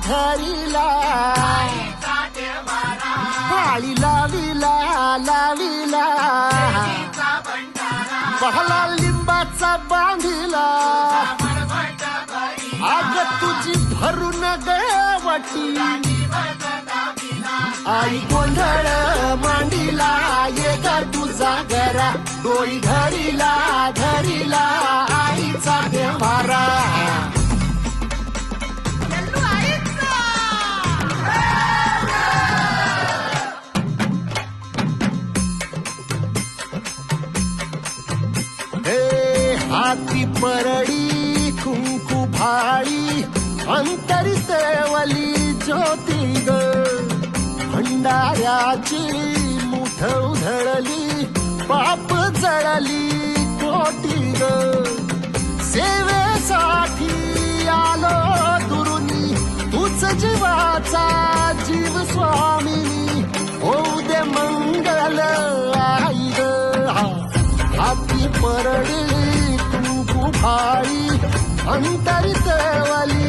धरिला माळी लाविला लाविला पहला लिंबाचा बांधिला आग तुझी भरून गळवटी आई गोंधळ मांडीला ये ग तुझा घरा डोळी धरिला धरिला आईचा देवारा हाती परडी कुंकू भाळी अंतरित वली ज्योती ग भंडाऱ्याची मुठ उधळली पाप जळली कोटी ग सेवेसाठी आलो दुरुनी तूच जीवाचा जीव स्वामिनी होऊ दे मंगल आई ग हाती परडी कुंकू भाळी अंतरित वली